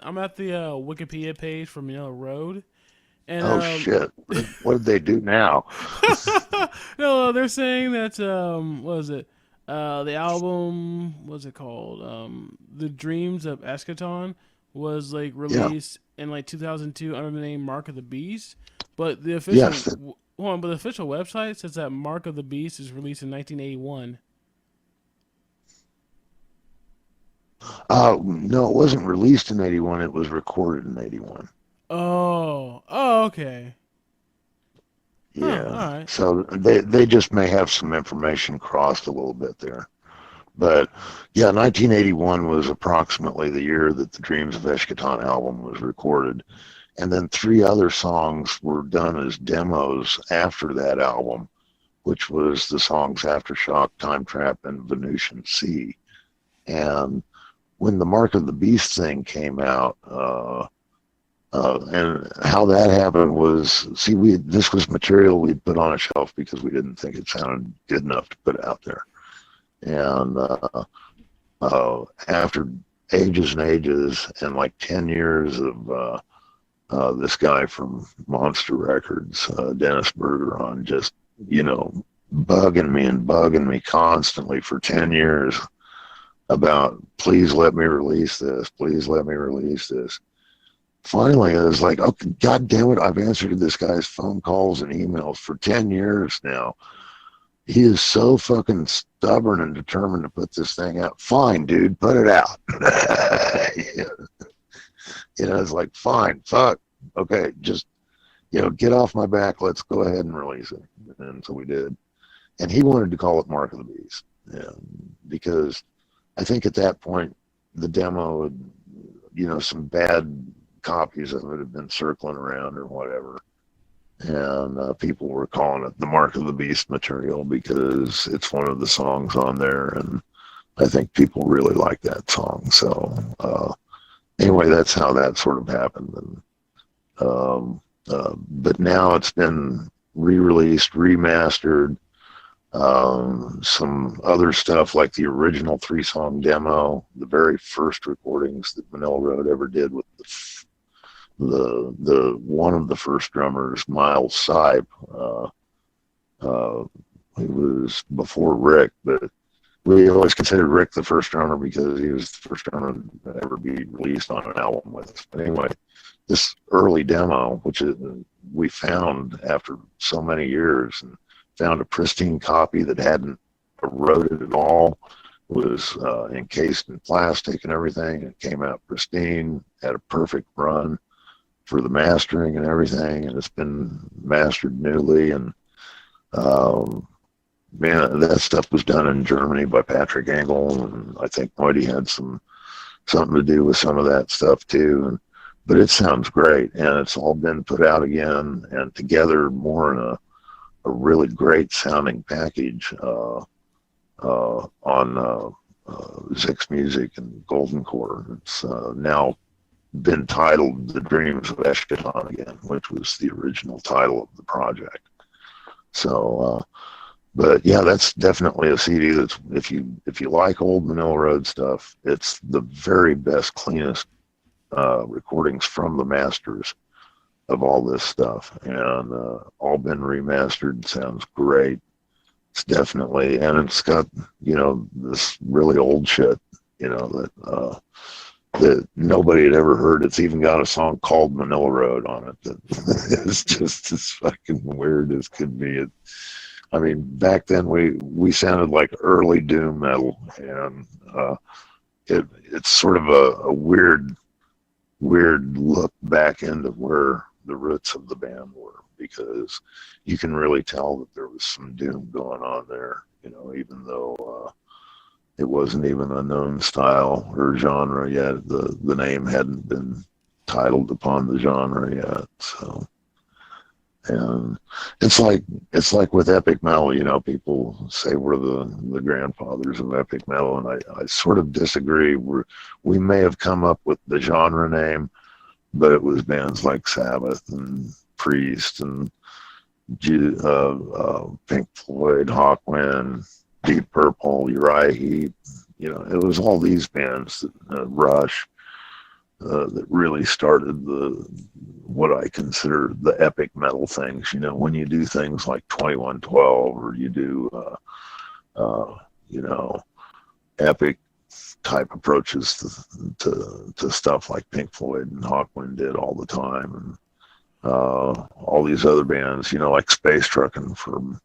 I'm at the Wikipedia page for Manila Road, and Oh shit! What did they do now? no, they're saying that what is it? The album, what's it called? The Dreams of Eschaton was like Yeah, released in like 2002 under the name Mark of the Beast, but the yes. official hold on, but the official website says that Mark of the Beast is released in 1981. No, it wasn't released in '81. It was recorded in '81. Oh, okay. Huh, all Yeah, right. so they just may have some information crossed a little bit there. But yeah, 1981 was approximately the year that the Dreams of Eschaton album was recorded. And then three other songs were done as demos after that album, which was the songs Aftershock, Time Trap, and Venusian Sea. And when the Mark of the Beast thing came out, and how that happened was, see, we this was material we'd put on a shelf because we didn't think it sounded good enough to put out there. And after ages and ages and like 10 years of this guy from Monster Records, Dennis Bergeron, just, you know, bugging me constantly for 10 years about, please let me release this. Please let me release this. Finally, I was like, oh, God damn it. I've answered this guy's phone calls and emails for 10 years now. He is so fucking stubborn and determined to put this thing out. Fine, dude, put it out. It's like, fine, fuck. Okay, just, get off my back. Let's go ahead and release it. And so we did. And he wanted to call it Mark of the Beast. Yeah, because I think at that point, the demo, some bad copies of it had been circling around or whatever. And people were calling it the Mark of the Beast material because it's one of the songs on there. And I think people really like that song. So, anyway, that's how that sort of happened. But now it's been re-released, remastered. Some other stuff like the original 3-song demo, the very first recordings that Manila Road ever did with the one of the first drummers, Miles Sipe. He was before Rick, but we always considered Rick the first drummer because he was the first drummer to ever be released on an album with us. But anyway, this early demo, which we found after so many years, and found a pristine copy that hadn't eroded at all, was encased in plastic and everything. It came out pristine, had a perfect run for the mastering and everything, and it's been mastered newly. And um, man, that stuff was done in Germany by Patrick Engel, and I think Moity had something to do with some of that stuff too. But it sounds great, and it's all been put out again and together more in a really great sounding package on Zix Music and Golden Core. It's now been titled The Dreams of Eschaton again, which was the original title of the project. So, but yeah, that's definitely a CD that's, if you like old Manila Road stuff, it's the very best, cleanest recordings from the masters of all this stuff, and all been remastered. Sounds great. It's definitely, and it's got this really old shit, that nobody had ever heard. It's even got a song called Manila Road on it that is just as fucking weird as could be. I mean, back then we sounded like early doom metal, and it's sort of a weird look back into where the roots of the band were, because you can really tell that there was some doom going on there, even though it wasn't even a known style or genre yet. The name hadn't been titled upon the genre yet. So, and it's like with epic metal, people say we're the grandfathers of epic metal, and I sort of disagree. We may have come up with the genre name, but it was bands like Sabbath and Priest and Pink Floyd, Hawkwind, Deep Purple, Uriah Heep. It was all these bands, Rush, that really started the what I consider the epic metal things. You know, when you do things like 2112 or you do you know, epic type approaches to stuff like Pink Floyd and Hawkwind did all the time, and all these other bands, you know, like Space Truckin' from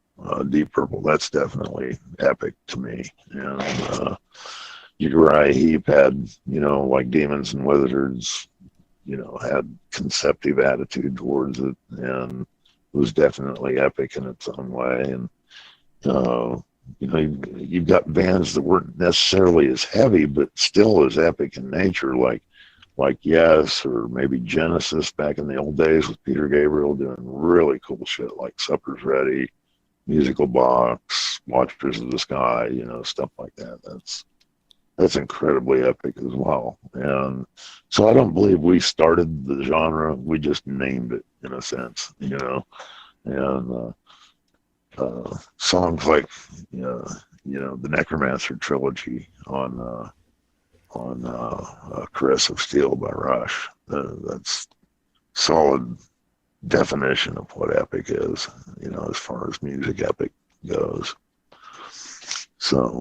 Deep Purple. That's definitely epic to me. And Uriah Heep had, you know, like Demons and Wizards, you know, had conceptive attitude towards it, and it was definitely epic in its own way. And uh, you know, you've got bands that weren't necessarily as heavy, but still as epic in nature, like Yes, or maybe Genesis back in the old days with Peter Gabriel doing really cool shit like Supper's Ready, Musical Box, Watchers of the Sky, you know, stuff like that. That's incredibly epic as well. And so I don't believe we started the genre. We just named it in a sense, you know. And songs like, you know, the Necromancer trilogy on Caress of Steel by Rush. That's solid definition of what epic is, you know, as far as music epic goes. So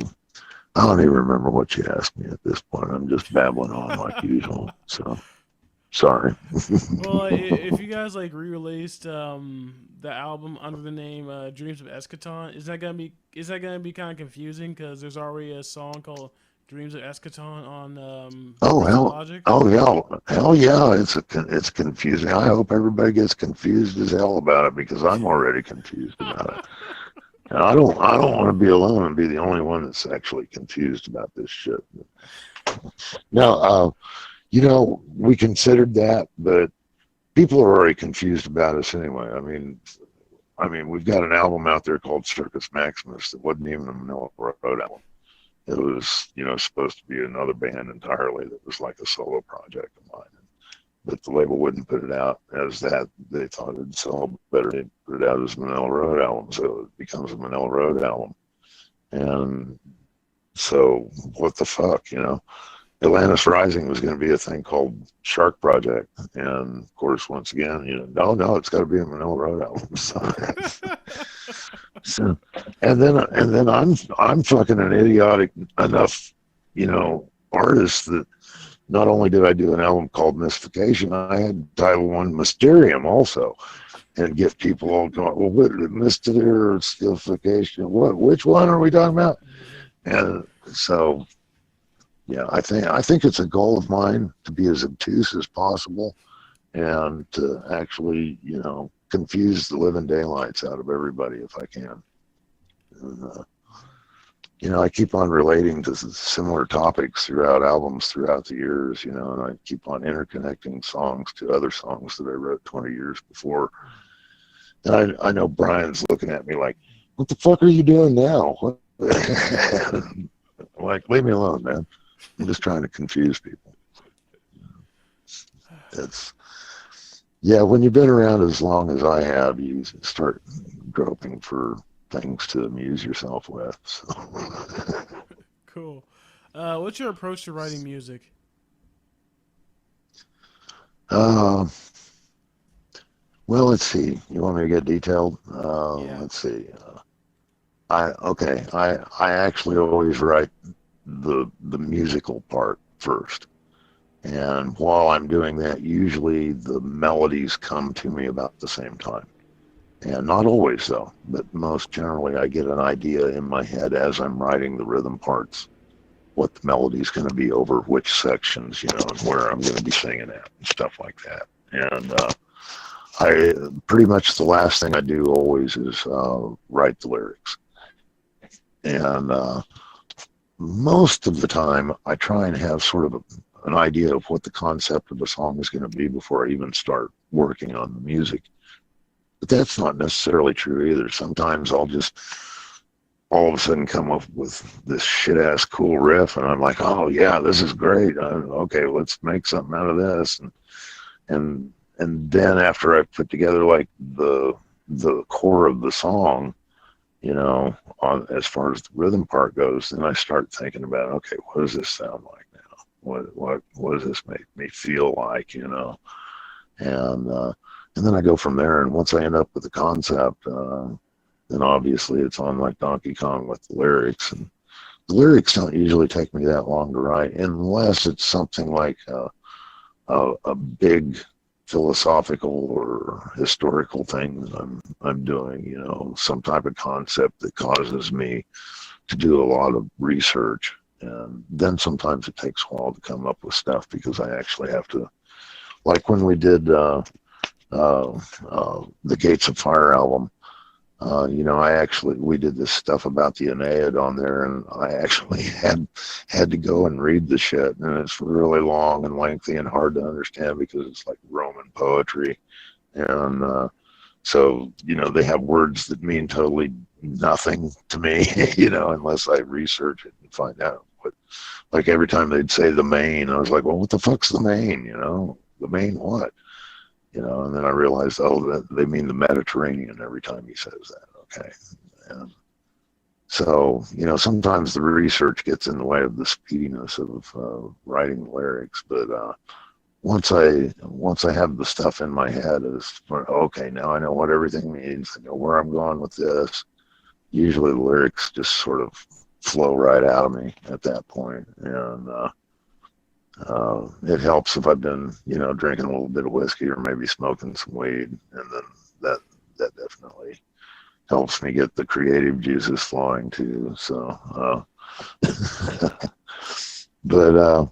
I don't even remember what you asked me at this point. I'm just babbling on like usual. So sorry. Well, if you guys like re-released the album under the name Dreams of Eschaton, is that gonna be kind of confusing because there's already a song called Dreams of Eschaton on Oh Crystal hell, Logic? oh yeah, hell yeah! It's confusing. I hope everybody gets confused as hell about it because I'm already confused about it. And I don't want to be alone and be the only one that's actually confused about this shit. Now, you know, we considered that, but people are already confused about us anyway. I mean, we've got an album out there called Circus Maximus that wasn't even a Manila Road album. It was, you know, supposed to be another band entirely that was like a solo project of mine. But the label wouldn't put it out as that. They thought it'd sell better. They put it out as a Manila Road album, so it becomes a Manila Road album. And so, what the fuck, you know? Atlantis Rising was going to be a thing called Shark Project, and of course, once again, you know, no, it's got to be a Manila Road album. So, and then I'm fucking an idiotic enough, you know, artist that not only did I do an album called Mystification, I had Title One Mysterium also, and get people all going, well, what Mystification? What? Which one are we talking about? And so, yeah, I think it's a goal of mine to be as obtuse as possible and to actually, you know, confuse the living daylights out of everybody if I can. And, you know, I keep on relating to similar topics throughout albums throughout the years, you know, and I keep on interconnecting songs to other songs that I wrote 20 years before. And I know Brian's looking at me like, what the fuck are you doing now? Like, leave me alone, man. I'm just trying to confuse people. It's, yeah, when you've been around as long as I have, you start groping for things to amuse yourself with. So. Cool. What's your approach to writing music? uh, well, let's see. You want me to get detailed? Yeah. Let's see. I actually always write the musical part first. And while I'm doing that, usually the melodies come to me about the same time. And not always, though, but most generally, I get an idea in my head as I'm writing the rhythm parts, what the melody's going to be over which sections, you know, and where I'm going to be singing at and stuff like that. And I pretty much the last thing I do always is write the lyrics. And most of the time, I try and have sort of an idea of what the concept of the song is going to be before I even start working on the music. But that's not necessarily true either. Sometimes I'll just all of a sudden come up with this shit ass cool riff, and I'm like, oh yeah, this is great. Okay, let's make something out of this, and and then after I put together like the core of the song, you know, on as far as the rhythm part goes, then I start thinking about, okay, what does this sound like now? what does this make me feel like, you know? And and then I go from there. And once I end up with the concept, then obviously it's on like Donkey Kong with the lyrics. And the lyrics don't usually take me that long to write, unless it's something like a big philosophical or historical thing that I'm doing. You know, some type of concept that causes me to do a lot of research. And then sometimes it takes a while to come up with stuff because I actually have to, like when we did uh, the Gates of Fire album. You know, we did this stuff about the Aeneid on there, and I actually had to go and read the shit, and it's really long and lengthy and hard to understand because it's like Roman poetry, and so you know they have words that mean totally nothing to me, you know, unless I research it and find out. But like every time they'd say the Main, I was like, well, what the fuck's the Main? You know, the Main what? You know, and then I realized, oh, that they mean the Mediterranean every time he says that. Okay. And so, you know, sometimes the research gets in the way of the speediness of writing lyrics, but once I have the stuff in my head, is okay. Now I know what everything means. I know where I'm going with this. Usually, the lyrics just sort of flow right out of me at that point, and it helps if I've been, you know, drinking a little bit of whiskey or maybe smoking some weed, and then that that definitely helps me get the creative juices flowing too. So, but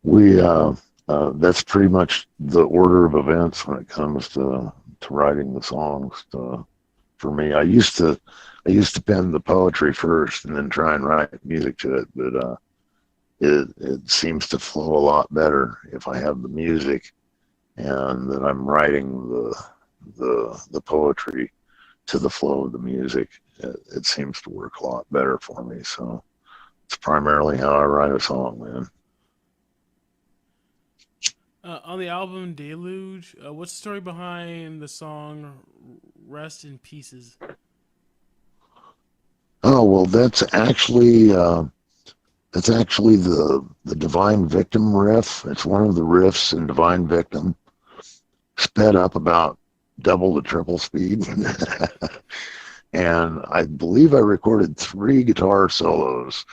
we that's pretty much the order of events when it comes to writing the songs. For me, I used to pen the poetry first and then try and write music to it, but it seems to flow a lot better if I have the music and that I'm writing the poetry to the flow of the music. It seems to work a lot better for me. So it's primarily how I write a song, man. On the album Deluge, what's the story behind the song "Rest in Pieces"? Oh well, that's actually the Divine Victim riff. It's one of the riffs in Divine Victim, sped up about double the triple speed. And I believe I recorded 3 guitar solos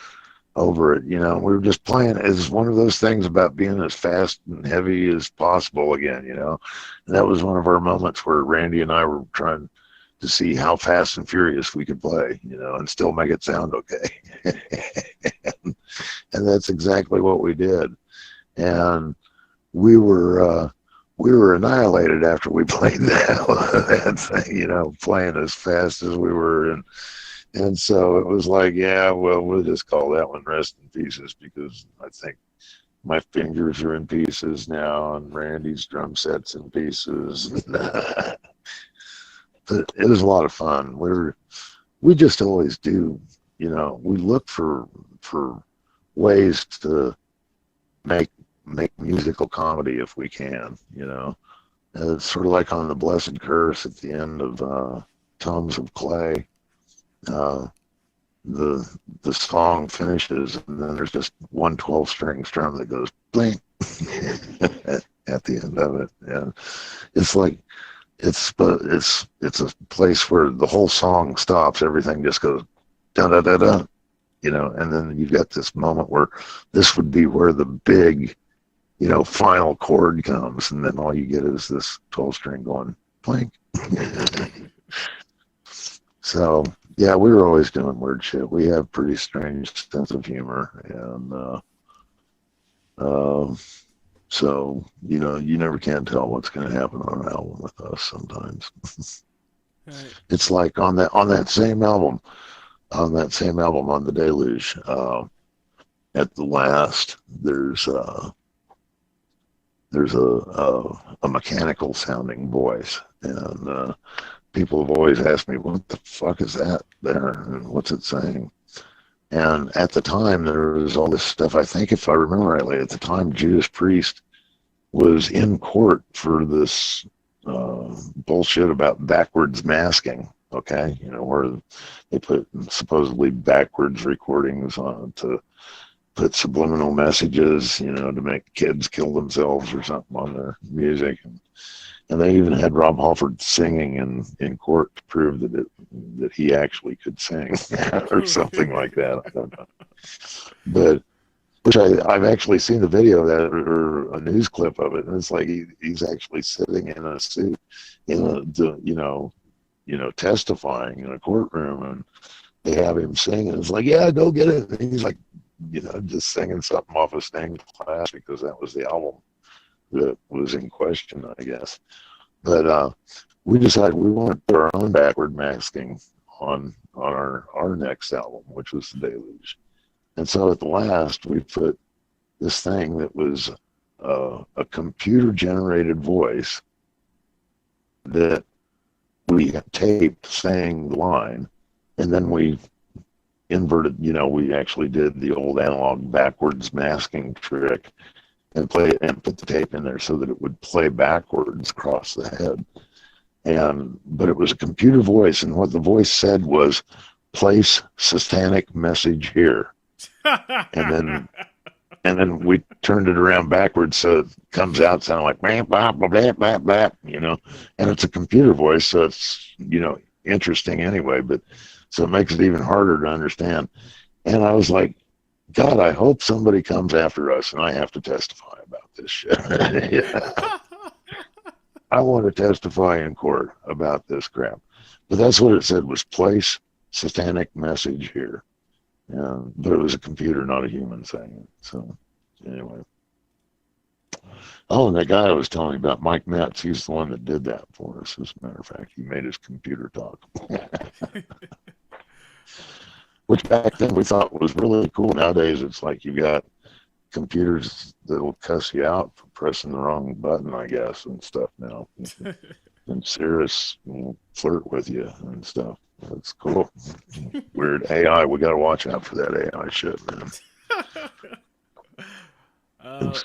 over it. You know, we were just playing as one of those things about being as fast and heavy as possible again, you know. And that was one of our moments where Randy and I were trying to see how fast and furious we could play, you know, and still make it sound okay. And that's exactly what we did. And we were we were annihilated after we played that thing, you know, playing as fast as we were, and so it was like, yeah, well, we'll just call that one "Rest in Pieces" because I think my fingers are in pieces now, and Randy's drum set's in pieces. But it was a lot of fun. We just always do, you know, we look for ways to make make musical comedy if we can, you know. It's sort of like on the Blessed Curse at the end of Tomes of Clay. Uh, the the song finishes and then there's just one 12-string strum that goes blink at the end of it. And it's like it's a place where the whole song stops. Everything just goes da da da da, you know, and then you've got this moment where this would be where the big, you know, final chord comes, and then all you get is this 12 string going plank. So yeah, we were always doing weird shit. We have pretty strange sense of humor, and so you know, you never can tell what's going to happen on an album with us. Sometimes Right. it's like on that same album, on the Deluge. At the last, there's a mechanical sounding voice, and people have always asked me, what the fuck is that there, and what's it saying? And at the time, there was all this stuff. I think, if I remember rightly, at the time, Judas Priest was in court for this bullshit about backwards masking. Okay, you know, where they put supposedly backwards recordings on to put subliminal messages, to make kids kill themselves or something on their music. And they even had Rob Halford singing in court to prove that he actually could sing or something like that. I don't know. But which I've actually seen the video of that or a news clip of it, and it's like he's actually sitting in a suit, testifying in a courtroom, and they have him sing, and it's like, yeah, go get it. And he's like, just singing something off of Stained Glass because that was the album that was in question, I guess. But we decided we wanted to put our own backward masking on our next album, which was The Deluge. And so at the last, we put this thing that was a computer generated voice that we taped saying the line, and then we inverted, we actually did the old analog backwards masking trick and put the tape in there so that it would play backwards across the head. But it was a computer voice, and what the voice said was, place satanic message here. and then we turned it around backwards so it comes out sounding like blah, blah, blah, blah, blah, blah, and it's a computer voice, so it's, interesting anyway, but so it makes it even harder to understand. And I was like, God, I hope somebody comes after us and I have to testify about this shit. Yeah. I want to testify in court about this crap. But that's what it said, was place satanic message here. But it was a computer, not a human saying it. So anyway. Oh, and that guy I was telling you about, Mike Metz, he's the one that did that for us. As a matter of fact, he made his computer talk. Which back then we thought was really cool. Nowadays it's like you got computers that'll cuss you out for pressing the wrong button, I guess, and stuff now. And Cirrus will flirt with you and stuff. That's cool. Weird AI. We got to watch out for that AI shit, man.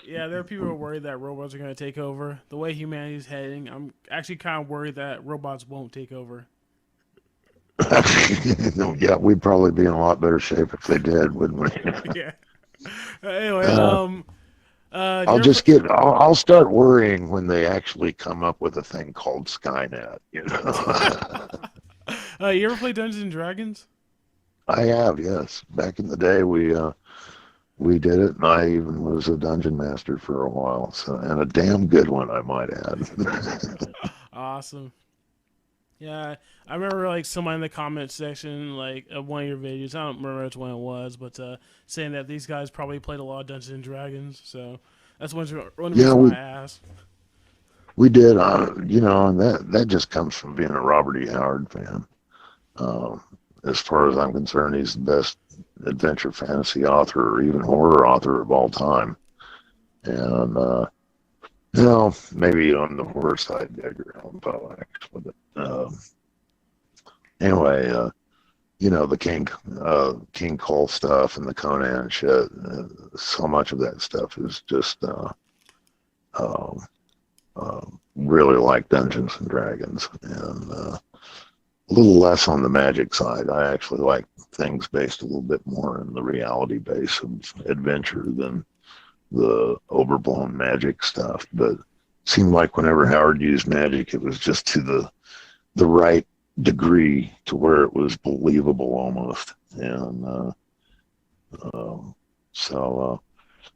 Yeah, there are people who are worried that robots are going to take over. The way humanity's heading, I'm actually kind of worried that robots won't take over. Yeah, we'd probably be in a lot better shape if they did, wouldn't we? Yeah. Anyway, I'll just I'll start worrying when they actually come up with a thing called Skynet, you ever play Dungeons and Dragons? I have, yes. Back in the day, we did it, and I even was a dungeon master for a while, so, and a damn good one, I might add. Awesome. Yeah, I remember like someone in the comment section, like of one of your videos. I don't remember which one it was, but saying that these guys probably played a lot of Dungeons and Dragons. So that's one Yeah, reason why I asked. we did, and that just comes from being a Robert E. Howard fan. Um, as far as I'm concerned, he's the best adventure fantasy author or even horror author of all time. And maybe on the horror side, Edgar Allan Poe, actually. But anyway, the King Cole stuff and the Conan shit. So much of that stuff is just uh, really like Dungeons and Dragons, and a little less on the magic side. I actually like things based a little bit more in the reality base of adventure than the overblown magic stuff. But it seemed like whenever Howard used magic, it was just to the right degree to where it was believable almost. And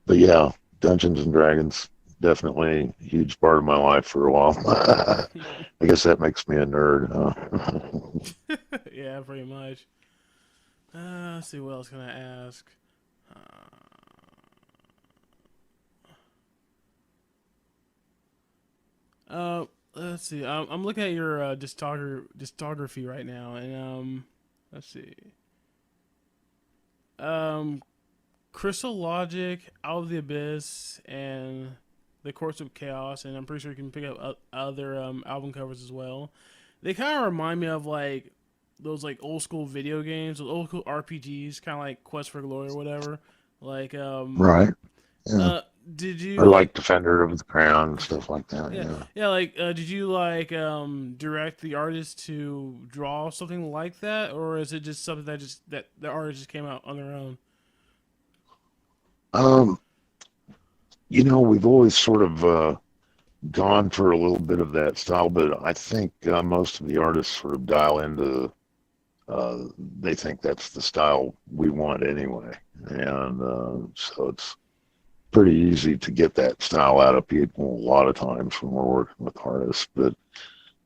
but yeah, Dungeons and Dragons definitely a huge part of my life for a while. I guess that makes me a nerd, huh? Yeah, pretty much. Let's see what else can I ask. Let's see. I'm looking at your discography right now, and let's see. Um, Crystal Logic, Out of the Abyss, and The Courts of Chaos, and I'm pretty sure you can pick up other album covers as well. They kind of remind me of like those like old school video games, those old school RPGs, kind of like Quest for Glory or whatever. Like Right. Yeah. uh, did you Or like? like Defender of the Crown and stuff like that. Yeah, Yeah. yeah. Like, did you like direct the artist to draw something like that, or is it just something that the artist just came out on their own? Um, we've always sort of gone for a little bit of that style, but I think most of the artists sort of dial into. Uh, they think that's the style we want anyway, and so it's pretty easy to get that style out of people a lot of times when we're working with artists. But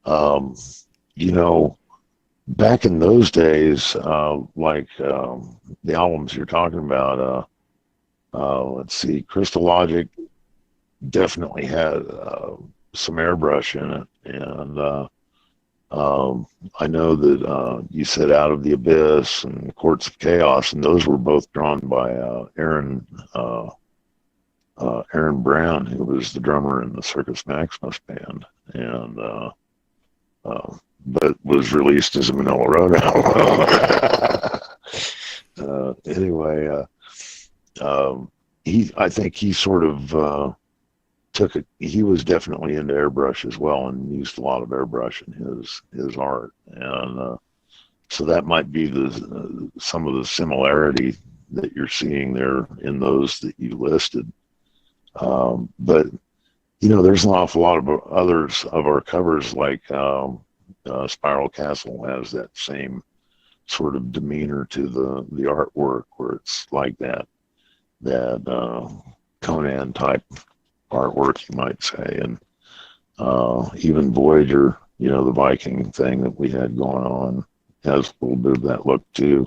um, you know, back in those days, like the albums you're talking about, let's see, Crystal Logic definitely had some airbrush in it, and um, I know that you said Out of the Abyss and Courts of Chaos, and those were both drawn by uh, Aaron Brown, who was the drummer in the Circus Maximus band, and uh, but was released as a Manila Road album. Anyway, I think he sort of took it. He was definitely into airbrush as well, and used a lot of airbrush in his art, and so that might be the some of the similarity that you're seeing there in those that you listed. But there's an awful lot of others of our covers, like Spiral Castle has that same sort of demeanor to the artwork, where it's like that Conan type artwork, you might say, and even Voyager, the Viking thing that we had going on, has a little bit of that look too.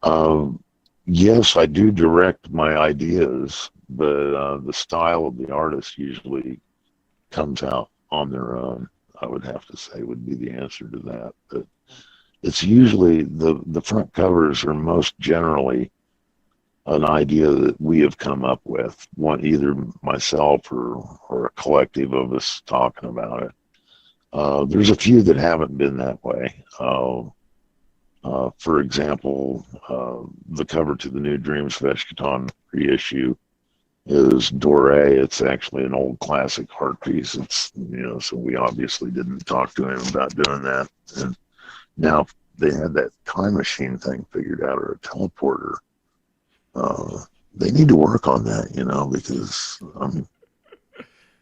Um, yes, I do direct my ideas, but the style of the artist usually comes out on their own. I would have to say would be the answer to that. But it's usually the front covers are most generally an idea that we have come up with, one either myself or a collective of us talking about it. There's a few that haven't been that way. For example, the cover to the new Dreams of Eshkatan reissue is Doré. It's actually an old classic art piece. So we obviously didn't talk to him about doing that. And now they had that time machine thing figured out, or a teleporter. They need to work on that, because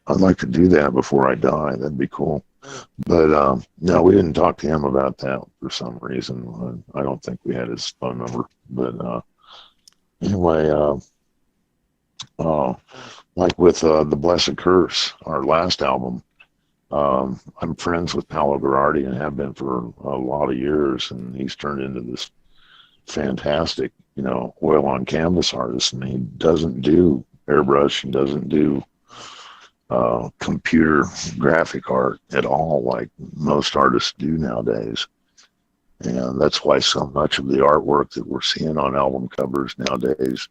I'd like to do that before I die. That'd be cool. But no, we didn't talk to him about that for some reason. I don't think we had his phone number. But anyway, uh, like with The Blessed Curse, our last album, I'm friends with Paolo Gerardi and have been for a lot of years, and he's turned into this fantastic, oil on canvas artist, and he doesn't do airbrush and doesn't do computer graphic art at all like most artists do nowadays. And that's why so much of the artwork that we're seeing on album covers nowadays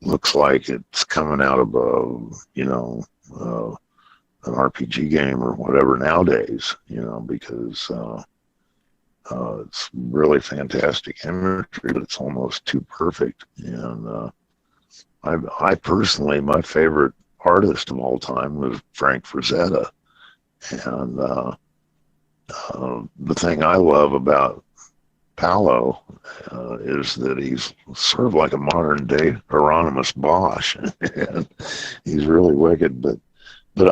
looks like it's coming out of an RPG game or whatever nowadays, because it's really fantastic imagery, but it's almost too perfect. And I personally, my favorite artist of all time was Frank Frazetta. And the thing I love about Paolo is that he's sort of like a modern day Hieronymus Bosch, and he's really wicked. But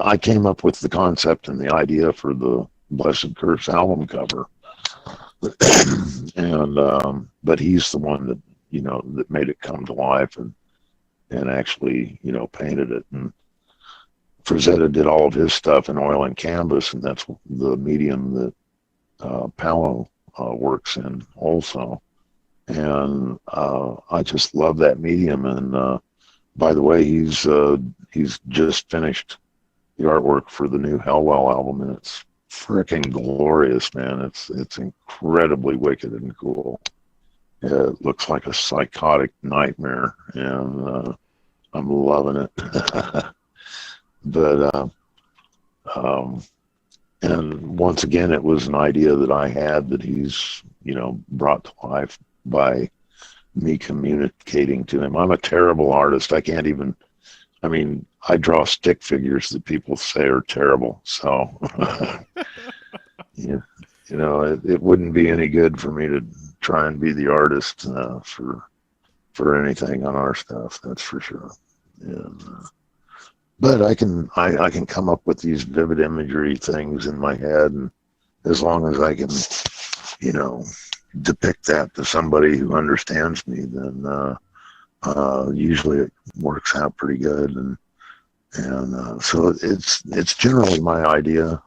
I came up with the concept and the idea for the Blessed Curse album cover, and but he's the one that made it come to life and actually painted it. And Frazetta did all of his stuff in oil and canvas, and that's the medium that Paolo works in also. And I just love that medium. And by the way, he's just finished the artwork for the new Hellwell album, and it's freaking glorious, man. It's incredibly wicked and cool. It looks like a psychotic nightmare, and I'm loving it. But and once again, it was an idea that I had that he's brought to life by me communicating to him. I'm a terrible artist. I can't even. I mean, I draw stick figures that people say are terrible. So, yeah, it wouldn't be any good for me to try and be the artist for for anything on our stuff. That's for sure. And, but I can come up with these vivid imagery things in my head, and as long as I can, you know, depict that to somebody who understands me, then usually it works out pretty good. And so it's generally my idea,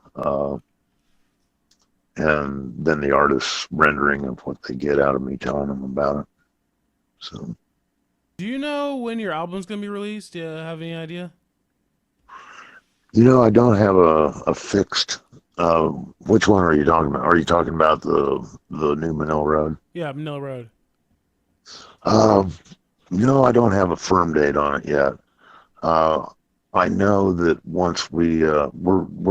and then the artist's rendering of what they get out of me telling them about it. So Do you know when your album's gonna be released? Do you have any idea? I don't have a fixed. Which one are you talking about? Are you talking about the new Manila Road? Yeah, Mill Road. Uh, no, I don't have a firm date on it yet. Uh, I know that once we're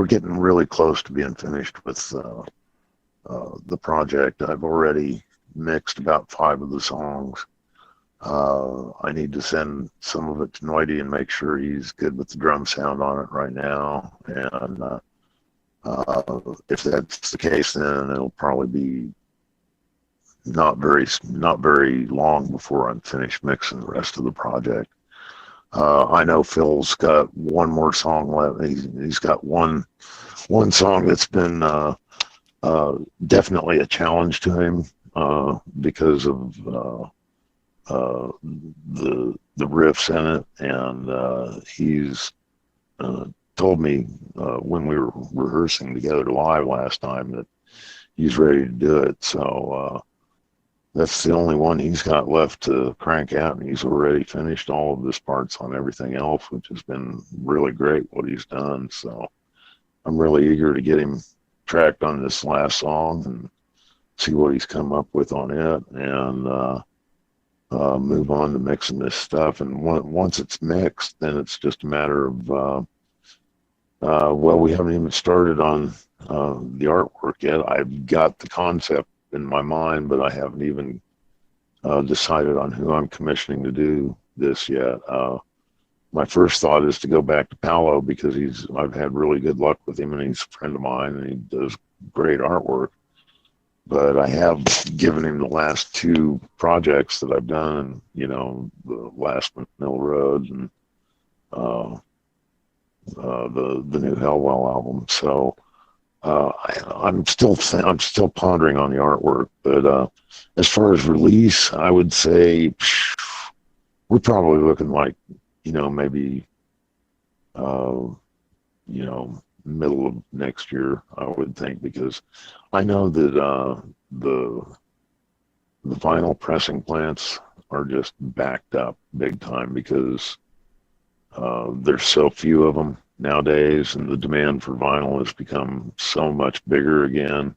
getting really close to being finished with the project. I've already mixed about 5 of the songs. I need to send some of it to Noity and make sure he's good with the drum sound on it right now. And if that's the case, then it'll probably be not very long before I'm finished mixing the rest of the project. I know Phil's got one more song left. He's got one song that's been definitely a challenge to him because of the riffs in it, and he's uh, told me when we were rehearsing together live last time that he's ready to do it. So that's the only one he's got left to crank out, and he's already finished all of his parts on everything else, which has been really great what he's done. So I'm really eager to get him tracked on this last song and see what he's come up with on it, and move on to mixing this stuff. And once it's mixed, then it's just a matter of well, we haven't even started on the artwork yet. I've got the concept in my mind, but I haven't even decided on who I'm commissioning to do this yet. My first thought is to go back to Paolo because I've had really good luck with him, and he's a friend of mine, and he does great artwork. But I have given him the last 2 projects that I've done, the last Mill Road and uh, the new Hellwell album. So I'm still pondering on the artwork. But as far as release, I would say we're probably looking like maybe uh, middle of next year, I would think, because I know that the the vinyl pressing plants are just backed up big time because there's so few of them nowadays, and the demand for vinyl has become so much bigger again,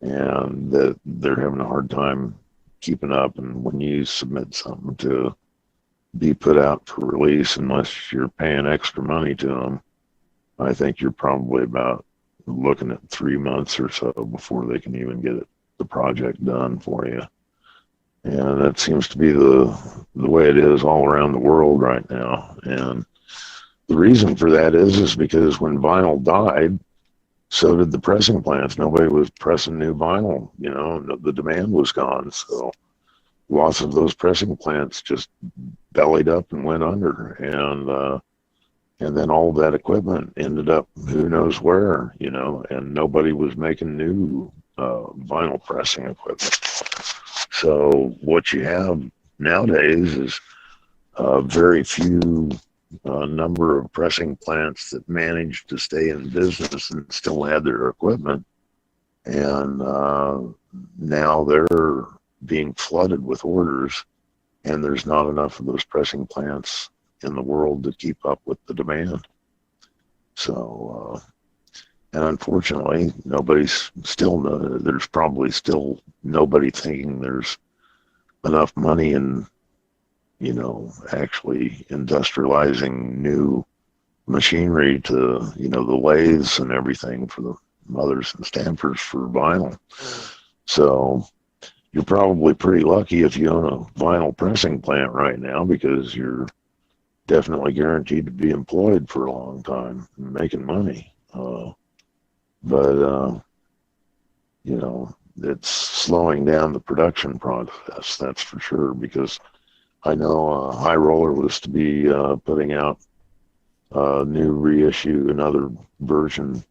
and that they're having a hard time keeping up. And when you submit something to be put out for release, unless you're paying extra money to them, I think you're probably about looking at 3 months or so before they can even get the project done for you. And that seems to be the way it is all around the world right now. And the reason for that is because when vinyl died, so did the pressing plants. Nobody was pressing new vinyl. The demand was gone. So lots of those pressing plants just bellied up and went under. And then all of that equipment ended up who knows where, and nobody was making new vinyl pressing equipment. So what you have nowadays is very few number of pressing plants that manage to stay in business and still had their equipment. And now they're being flooded with orders, and there's not enough of those pressing plants in the world to keep up with the demand. So, and unfortunately, there's probably still nobody thinking there's enough money in, actually industrializing new machinery to, the lathes and everything for the mothers and stampers for vinyl. So you're probably pretty lucky if you own a vinyl pressing plant right now, because you're definitely guaranteed to be employed for a long time making money. But it's slowing down the production process, that's for sure, because I know High Roller was to be putting out a new reissue, another version.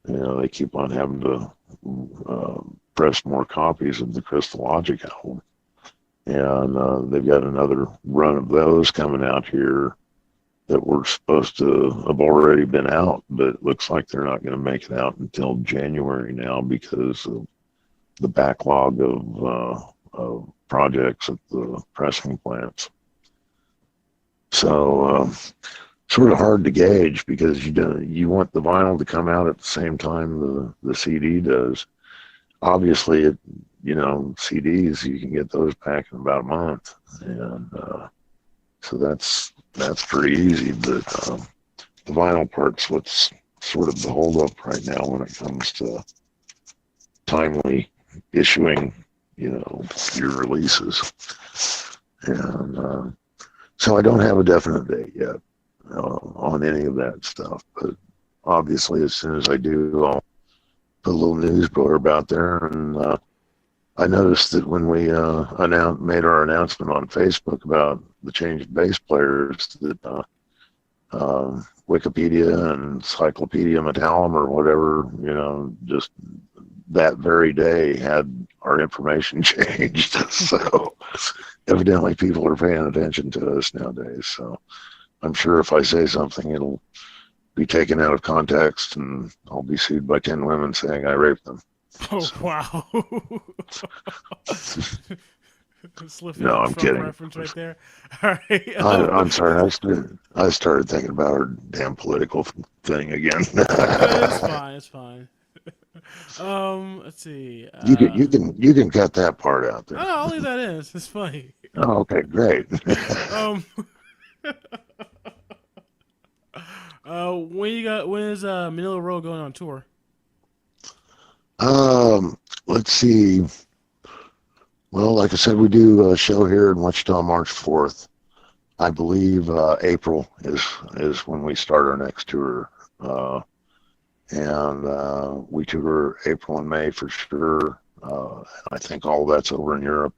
They keep on having to uh, press more copies of the Crystalogic album, and they've got another run of those coming out here that were supposed to have already been out, but it looks like they're not going to make it out until January now because of the backlog of projects at the pressing plants. So sort of hard to gauge because you want the vinyl to come out at the same time the CD does. Obviously, CDs you can get those back in about a month, and so that's pretty easy. But the vinyl part's what's sort of the holdup right now when it comes to timely issuing, your releases. And so I don't have a definite date yet on any of that stuff. But obviously, as soon as I do, I'll put a little news blurb out there. And I noticed that when we made our announcement on Facebook about the change of bass players, that Wikipedia and Encyclopedia Metallum or whatever, just that very day had our information changed. So evidently people are paying attention to us nowadays. So I'm sure if I say something, it'll be taken out of context and I'll be sued by 10 women saying I raped them. Oh So, wow! Slipping no, in I'm Trump kidding. reference right there. All right. I'm sorry. I started thinking about our damn political thing again. It's fine. It's fine. Let's see. you can cut that part out Oh, there. no, I'll leave that in. It's funny. Oh, okay, great. Um, when is Manila Road going on tour? Let's see. Well, like I said, we do a show here in Wichita March 4th. I believe April is when we start our next tour. And we tour April and May for sure. I think all that's over in Europe.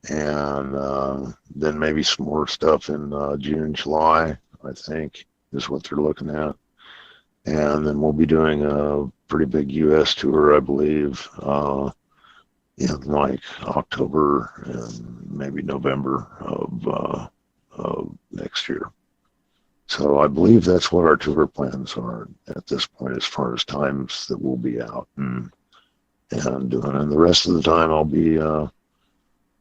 And then maybe some more stuff in June, July, I think, is what they're looking at. And then we'll be doing a pretty big U.S. tour, I believe, in like October and maybe November of next year. So I believe that's what our tour plans are at this point as far as times that we'll be out and doing. And the rest of the time I'll be,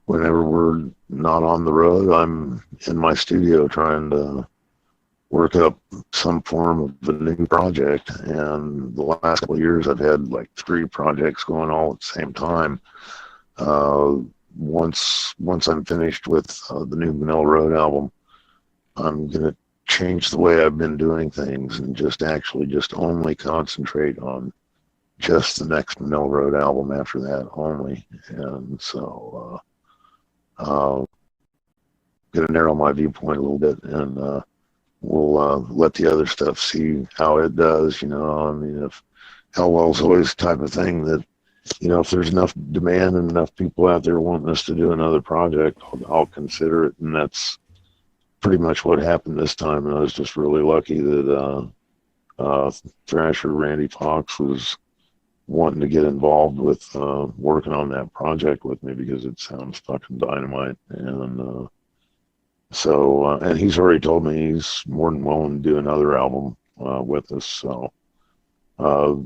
whenever we're not on the road, I'm in my studio trying to work up some form of a new project. And the last couple of years I've had like 3 projects going all at the same time. Uh, once I'm finished with the new Manilla Road album, I'm gonna change the way I've been doing things and just only concentrate on just the next Manilla Road album after that only. And so I'm gonna narrow my viewpoint a little bit, and we'll let the other stuff see how it does. I mean, if Hellwell's always the type of thing that, if there's enough demand and enough people out there wanting us to do another project, I'll consider it. And that's pretty much what happened this time. And I was just really lucky that Thrasher Randy Fox was wanting to get involved with working on that project with me because it sounds fucking dynamite. And and he's already told me he's more than willing to do another album with us. So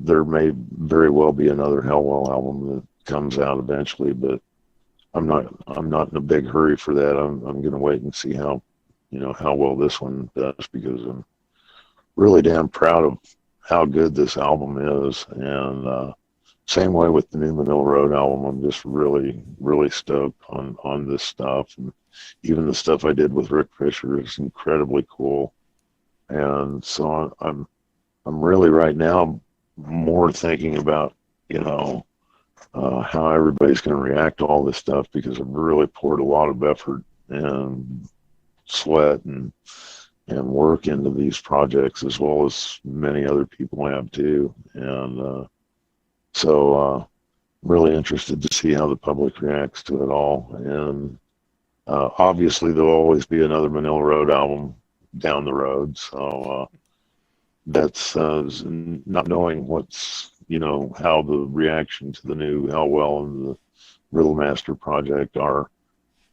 there may very well be another Hellwell album that comes out eventually, but I'm not in a big hurry for that. I'm going to wait and see how well this one does, because I'm really damn proud of how good this album is. And same way with the new Manilla Road album. I'm just really, really stoked on this stuff. And even the stuff I did with Rick Fisher is incredibly cool. And so I'm really right now more thinking about, how everybody's going to react to all this stuff, because I've really poured a lot of effort and sweat and work into these projects, as well as many other people have too. And so really interested to see how the public reacts to it all. And Obviously, there'll always be another Manila Road album down the road. So that's not knowing what's, how the reaction to the new Hellwell and the Riddle Master project are.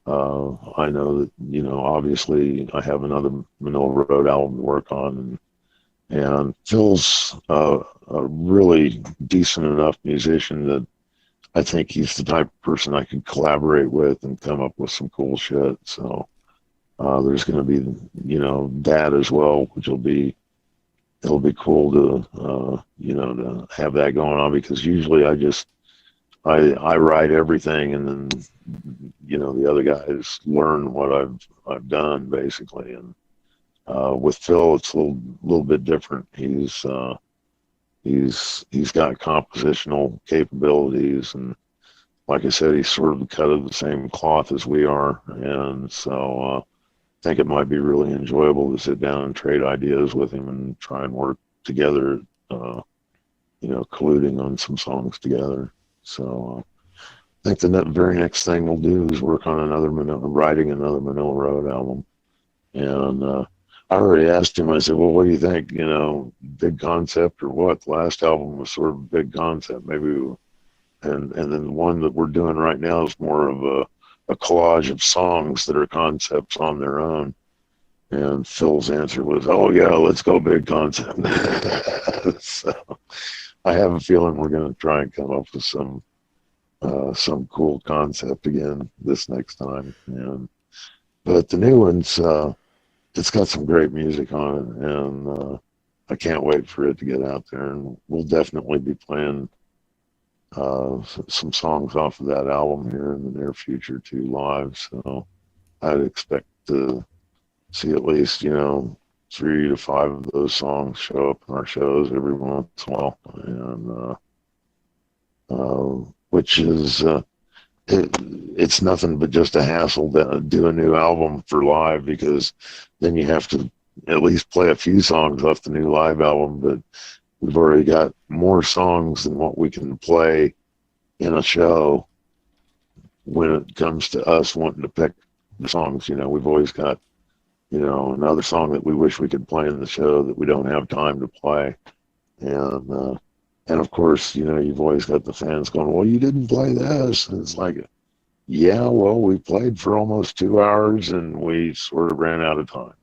I know that, obviously I have another Manila Road album to work on, and Phil's a really decent enough musician that I think he's the type of person I could collaborate with and come up with some cool shit. So there's going to be, that as well, which it'll be cool to, to have that going on, because usually I write everything, and then, the other guys learn what I've done basically. And with Phil, it's a little bit different. He's got compositional capabilities, and like I said, he's sort of cut of the same cloth as we are, and so I think it might be really enjoyable to sit down and trade ideas with him and try and work together, uh, colluding on some songs together. So I think the very next thing we'll do is work on writing another Manila Road album. And I already asked him, I said, well, what do you think? Big concept or what? The last album was sort of a big concept. And then the one that we're doing right now is more of a collage of songs that are concepts on their own. And Phil's answer was, oh, yeah, let's go big concept. So I have a feeling we're going to try and come up with some cool concept again this next time. But the new one's, it's got some great music on it, and I can't wait for it to get out there. And we'll definitely be playing some songs off of that album here in the near future too, live. So I'd expect to see at least, 3 to 5 of those songs show up in our shows every once in a while, and which is it's nothing but just a hassle to do a new album for live, because then you have to at least play a few songs off the new live album. But we've already got more songs than what we can play in a show when it comes to us wanting to pick the songs. We've always got, another song that we wish we could play in the show that we don't have time to play. And of course, you've always got the fans going, well, you didn't play this. And it's like, yeah, well, we played for almost 2 hours and we sort of ran out of time.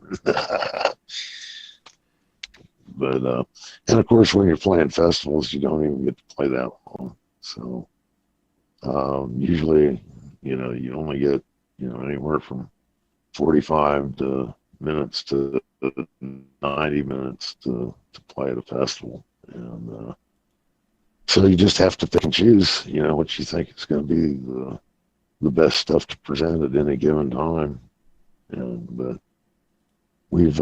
But, and of course, when you're playing festivals, you don't even get to play that long. So usually, you only get, anywhere from 45 to minutes to 90 minutes to play at a festival. And so you just have to pick and choose, what you think is going to be the best stuff to present at any given time. But we've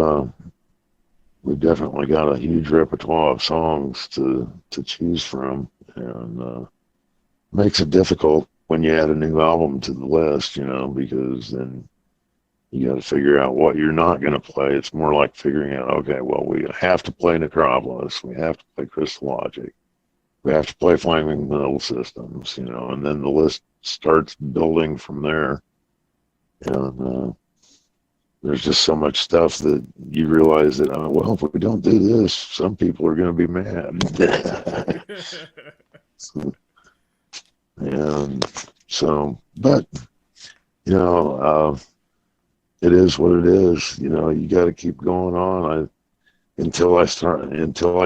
we've definitely got a huge repertoire of songs to choose from, and makes it difficult when you add a new album to the list, because then you got to figure out what you're not going to play. It's more like figuring out, okay, well, we have to play Necropolis, we have to play Crystal Logic, we have to play Flaming Metal Systems, and then the list starts building from there. And there's just so much stuff that you realize that, well, if we don't do this, some people are going to be mad. So, and so, but, it is what it is. You got to keep going on. Until I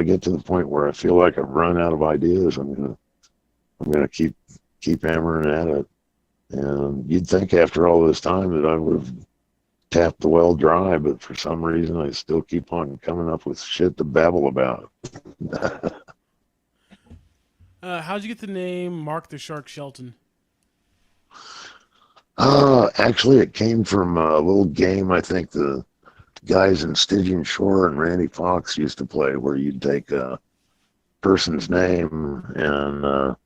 get to the point where I feel like I've run out of ideas, I'm gonna keep hammering at it. And you'd think after all this time that I would have tapped the well dry, but for some reason I still keep on coming up with shit to babble about. How'd you get the name Mark the Shark Shelton? Actually, it came from a little game I think the guys in Stygian Shore and Randy Fox used to play, where you'd take a person's name and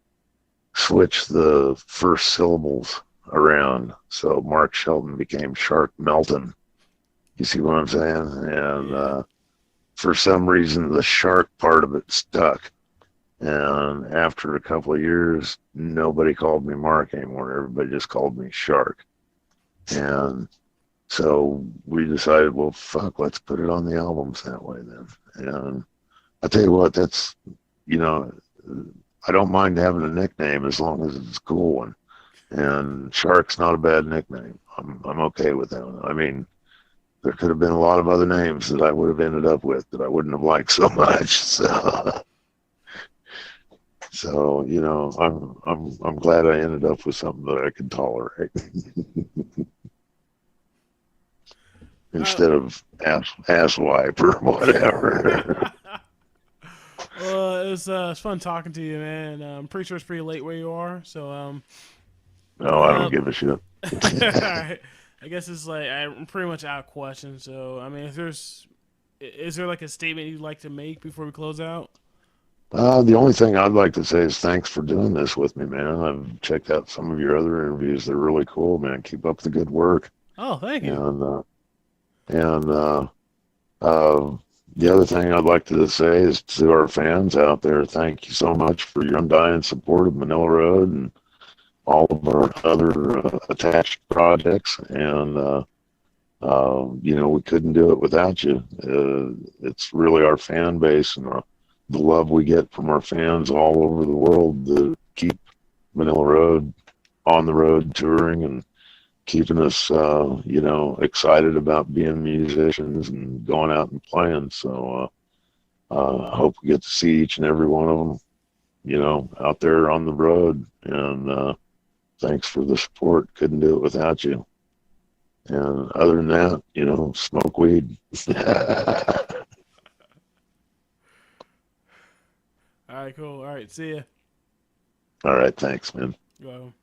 switch the first syllables around. So Mark Shelton became Shark Melton. You see what I'm saying? And Yeah. for some reason, the shark part of it stuck. And after a couple of years, nobody called me Mark anymore. Everybody just called me Shark. And so we decided, well, fuck, let's put it on the albums that way then. And I tell you what, that's, you know, I don't mind having a nickname as long as it's a cool one. And Shark's not a bad nickname. I'm okay with that. I mean, there could have been a lot of other names that I would have ended up with that I wouldn't have liked so much. So I'm glad I ended up with something that I could tolerate Uh, instead of ass wipe or whatever. well, it's fun talking to you, man. I'm pretty sure it's pretty late where you are, so No, I don't uh, give a shit. alright. I guess it's like I'm pretty much out of questions. So I mean, if there's, is there like a statement you'd like to make before we close out? The only thing I'd like to say is thanks for doing this with me, man. I've checked out some of your other interviews. They're really cool, man. Keep up the good work. Oh, thank you. And the other thing I'd like to say is to our fans out there, thank you so much for your undying support of Manila Road and all of our other attached projects. And we couldn't do it without you. It's really our fan base and the love we get from our fans all over the world that keep Manila Road on the road touring and keeping us, excited about being musicians and going out and playing. So I hope we get to see each and every one of them, out there on the road. And thanks for the support. Couldn't do it without you. And other than that, smoke weed. All right, cool. All right, see ya. All right, thanks, man. You're welcome.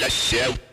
Show.